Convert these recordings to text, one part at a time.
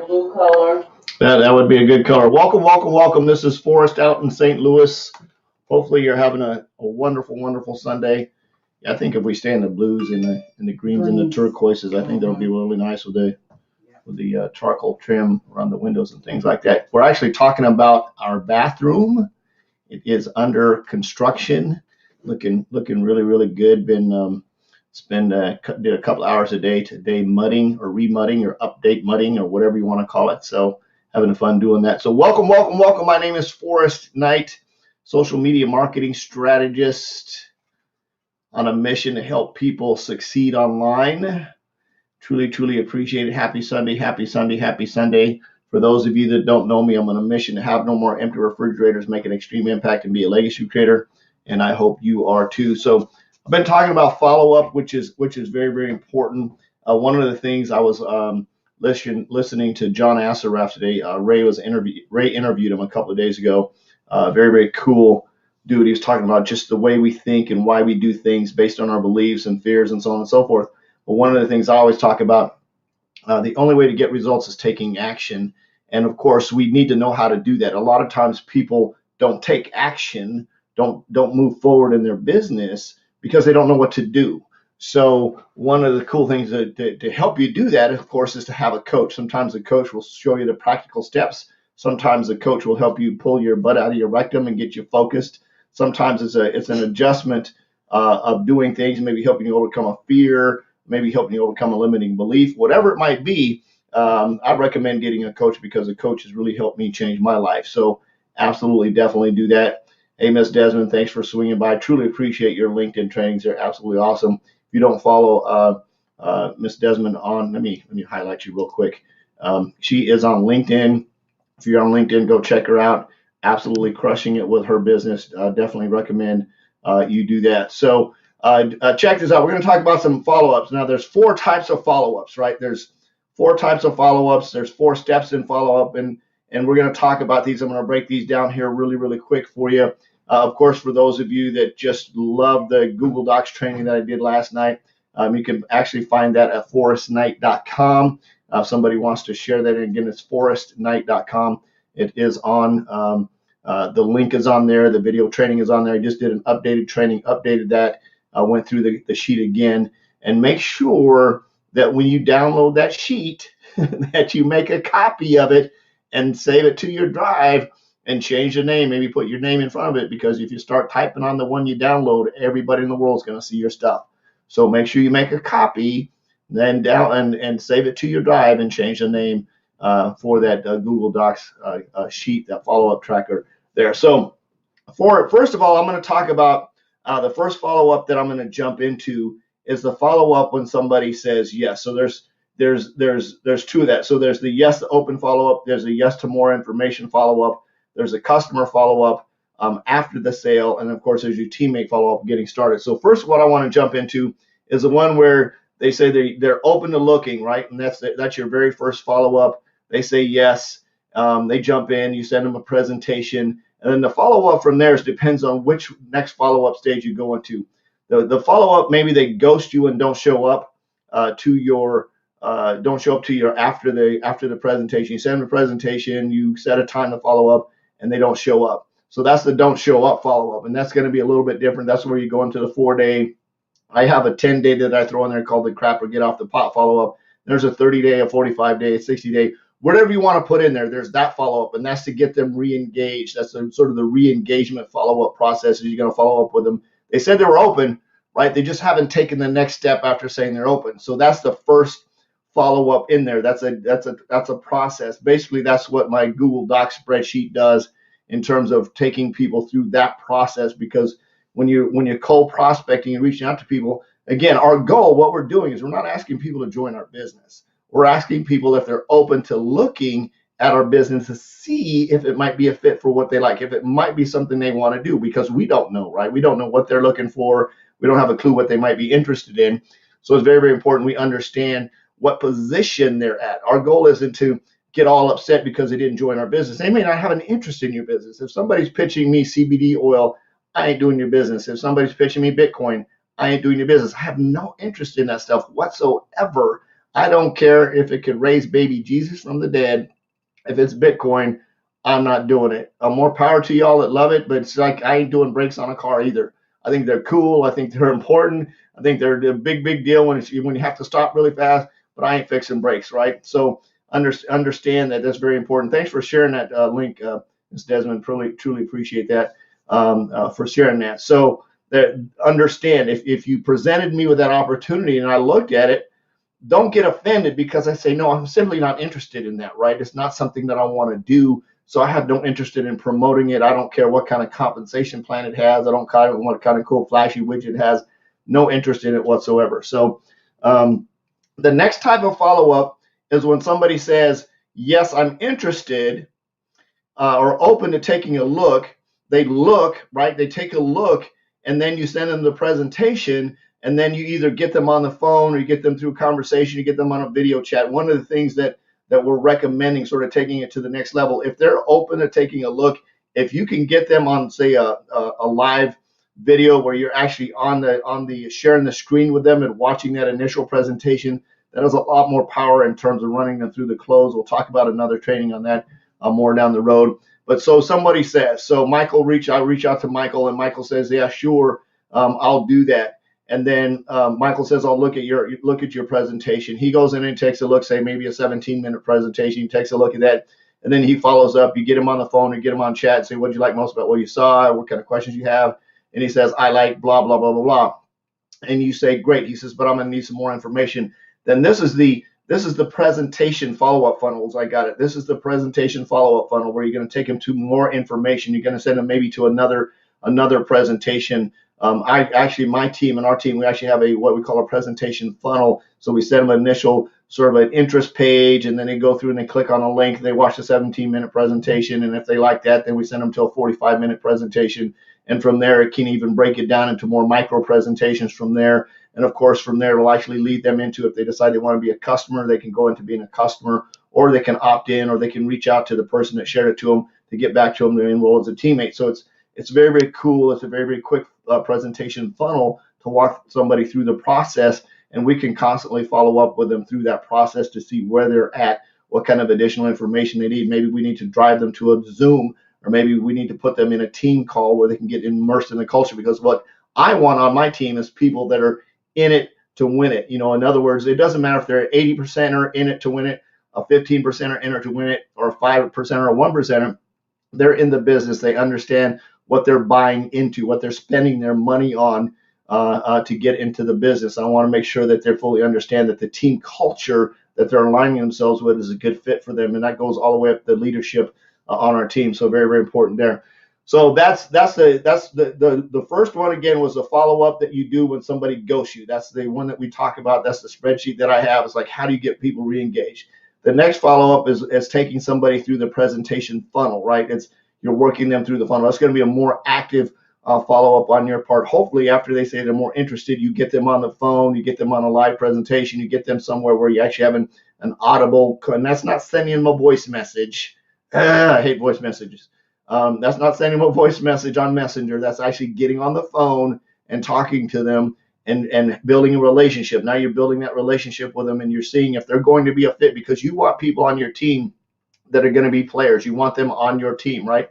Blue color. That would be a good color. Welcome, welcome, welcome. This is Forrest out in St. Louis. Hopefully you're having a wonderful, wonderful Sunday. I think if we stay in the blues and the greens and the turquoises, I think that'll be really nice with the charcoal trim around the windows and things like that. We're actually talking about our bathroom. It is under construction, looking really, really good. Did a couple hours a day today mudding or remudding or update mudding or whatever you want to call it. So having fun doing that. So welcome, welcome, welcome. My name is Forrest Knight, social media marketing strategist on a mission to help people succeed online. Truly, truly appreciate it. Happy Sunday, happy Sunday, happy Sunday. For those of you that don't know me, I'm on a mission to have no more empty refrigerators, make an extreme impact, and be a legacy creator. And I hope you are too. So I've been talking about follow-up, which is very, very important. One of the things I was listening to John Assaraf today. Ray interviewed him a couple of days ago. Very, very cool dude. He was talking about just the way we think and why we do things based on our beliefs and fears and so on and so forth. But one of the things I always talk about, the only way to get results is taking action. And of course, we need to know how to do that. A lot of times people don't take action, don't move forward in their business because they don't know what to do. So one of the cool things to help you do that, of course, is to have a coach. Sometimes the coach will show you the practical steps. Sometimes the coach will help you pull your butt out of your rectum and get you focused. Sometimes it's an adjustment of doing things, maybe helping you overcome a fear, maybe helping you overcome a limiting belief, whatever it might be. I recommend getting a coach because a coach has really helped me change my life. So absolutely, definitely do that. Hey, Miss Desmond, thanks for swinging by. Truly appreciate your LinkedIn trainings. They're absolutely awesome. If you don't follow Miss Desmond on, let me highlight you real quick. She is on LinkedIn. If you're on LinkedIn, go check her out. Absolutely crushing it with her business. Definitely recommend you do that. So check this out. We're going to talk about some follow-ups. Now, there's 4 types of follow-ups, right? There's 4 types of follow-ups. There's 4 steps in follow-up, and we're going to talk about these. I'm going to break these down here really, really quick for you. Of course, for those of you that just love the Google Docs training that I did last night, you can actually find that at forrestknight.com. If somebody wants to share that, again, it's forrestknight.com. It is on, the link is on there. The video training is on there. I just did an updated training, updated that, went through the sheet again. And make sure that when you download that sheet, that you make a copy of it and save it to your drive and change the name. Maybe put your name in front of it, because if you start typing on the one you download, everybody in the world is going to see your stuff. So make sure you make a copy, then and save it to your drive and change the name for that Google Docs sheet, that follow-up tracker there. So first of all, I'm going to talk about the first follow-up that I'm going to jump into is the follow-up when somebody says yes. So there's 2 of that. So there's the yes to open follow-up. There's a yes to more information follow-up. There's a customer follow-up after the sale. And of course, there's your teammate follow-up getting started. So first, what I want to jump into is the one where they say they're open to looking, right? And that's your very first follow-up. They say yes. They jump in. You send them a presentation. And then the follow-up from there depends on which next follow-up stage you go into. The follow-up, maybe they ghost you and don't show up to your after the presentation. You send them a presentation, you set a time to follow up, and they don't show up. So that's the don't show up follow-up, and that's going to be a little bit different. That's where you go into the 4-day. I have a 10-day that I throw in there called the crap or get off the pot follow-up. There's a 30-day, a 45-day, a 60-day, whatever you want to put in there. There's that follow-up, and that's to get them re-engaged. That's sort of the re-engagement follow-up process. Is you're going to follow up with them. They said they were open, right? They just haven't taken the next step after saying they're open. So that's the first follow-up in there. That's a process. Basically, that's what my Google Docs spreadsheet does in terms of taking people through that process. Because when you're cold prospecting and reaching out to people, again, our goal, what we're doing is we're not asking people to join our business. We're asking people if they're open to looking at our business to see if it might be a fit for what they like, if it might be something they want to do, because we don't know, right? We don't know what they're looking for. We don't have a clue what they might be interested in. So it's very, very important we understand what position they're at. Our goal isn't to get all upset because they didn't join our business. They may not have an interest in your business. If somebody's pitching me CBD oil, I ain't doing your business. If somebody's pitching me Bitcoin, I ain't doing your business. I have no interest in that stuff whatsoever. I don't care if it could raise baby Jesus from the dead. If it's Bitcoin, I'm not doing it. More power to y'all that love it, but it's like I ain't doing brakes on a car either. I think they're cool. I think they're important. I think they're a big deal when you have to stop really fast, but I ain't fixing brakes, right? So understand that that's very important. Thanks for sharing that link, Ms. Desmond. Truly appreciate that for sharing that. So that understand if you presented me with that opportunity and I looked at it, don't get offended because I say, no, I'm simply not interested in that, right? It's not something that I want to do. So I have no interest in promoting it. I don't care what kind of compensation plan it has. I don't care what kind of cool flashy widget it has. No interest in it whatsoever. So the next type of follow-up is when somebody says, yes, I'm interested or open to taking a look. They look, right? They take a look, and then you send them the presentation, and then you either get them on the phone or you get them through conversation, you get them on a video chat. One of the things that we're recommending, sort of taking it to the next level, if they're open to taking a look, if you can get them on, say, a live video where you're actually on the sharing the screen with them and watching that initial presentation, that has a lot more power in terms of running them through the close. We'll talk about another training on that more down the road. But so somebody says, so Michael I reach out to Michael, and Michael says, yeah, sure, I'll do that. And then Michael says, I'll look at your presentation. He goes in and takes a look, say maybe a 17-minute presentation. He takes a look at that, and then he follows up. You get him on the phone or get him on chat and say, what did you like most about what you saw? What kind of questions you have? And he says, I like blah, blah, blah, blah, blah. And you say, great. He says, but I'm going to need some more information. Then this is the presentation follow-up funnels. I got it. This is the presentation follow-up funnel where you're going to take them to more information. You're going to send them maybe to another presentation. My team and our team, we actually have what we call a presentation funnel. So we send them an initial sort of an interest page, and then they go through and they click on a link. They watch the 17-minute presentation, and if they like that, then we send them to a 45-minute presentation. And from there, it can even break it down into more micro presentations from there. And of course, from there, it'll actually lead them into, if they decide they want to be a customer, they can go into being a customer, or they can opt in, or they can reach out to the person that shared it to them to get back to them to enroll as a teammate. So it's very, very cool. It's a very, very quick presentation funnel to walk somebody through the process, and we can constantly follow up with them through that process to see where they're at, what kind of additional information they need. Maybe we need to drive them to a Zoom, or maybe we need to put them in a team call where they can get immersed in the culture, because what I want on my team is people that are in it to win it. In other words, it doesn't matter if they're 80% are in it to win it, a 15% are in it to win it, or 5% or a 1%. They're in the business. They understand what they're buying into, what they're spending their money on to get into the business. I want to make sure that they fully understand that the team culture that they're aligning themselves with is a good fit for them, and that goes all the way up to the leadership on our team. So very, very important there. So that's the first one. Again, was the follow-up that you do when somebody ghosts you. That's the one that we talk about. That's the spreadsheet that I have. It's like, how do you get people re-engaged? The next follow-up is taking somebody through the presentation funnel, right? You're working them through the funnel. That's going to be a more active follow-up on your part. Hopefully, after they say they're more interested, you get them on the phone, you get them on a live presentation, you get them somewhere where you actually have an audible, and that's not sending them a voice message. I hate voice messages. That's not sending them a voice message on Messenger. That's actually getting on the phone and talking to them and building a relationship. Now you're building that relationship with them, and you're seeing if they're going to be a fit, because you want people on your team that are going to be players. You want them on your team, right?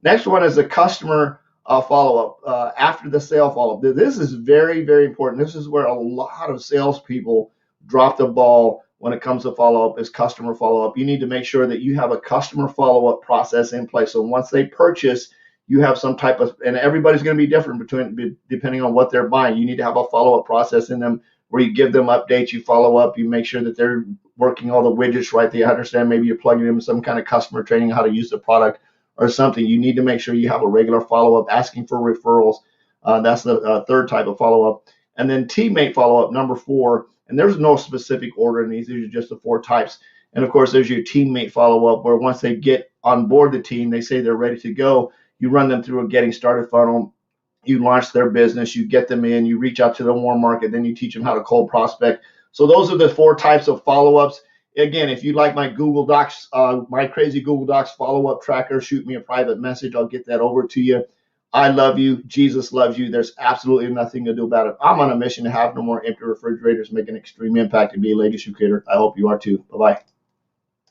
Next one is the customer follow-up, after the sale follow-up. This is very, very important. This is where a lot of salespeople drop the ball when it comes to follow-up, is customer follow-up. You need to make sure that you have a customer follow-up process in place. So once they purchase, you have some type of, and everybody's going to be different depending on what they're buying. You need to have a follow-up process in them where you give them updates, you follow up, you make sure that they're working all the widgets right. They understand, maybe you're plugging them in some kind of customer training, how to use the product or something. You need to make sure you have a regular follow-up, asking for referrals. That's the third type of follow-up. And then teammate follow-up, number 4. And there's no specific order in these. These are just the 4 types. And of course, there's your teammate follow-up, where once they get on board the team, they say they're ready to go. You run them through a getting started funnel. You launch their business, you get them in, you reach out to the warm market, then you teach them how to cold prospect. So those are the 4 types of follow-ups. Again, if you like my Google Docs, my crazy Google Docs follow-up tracker, shoot me a private message. I'll get that over to you. I love you. Jesus loves you. There's absolutely nothing to do about it. I'm on a mission to have no more empty refrigerators, make an extreme impact, and be a legacy creator. I hope you are too. Bye-bye.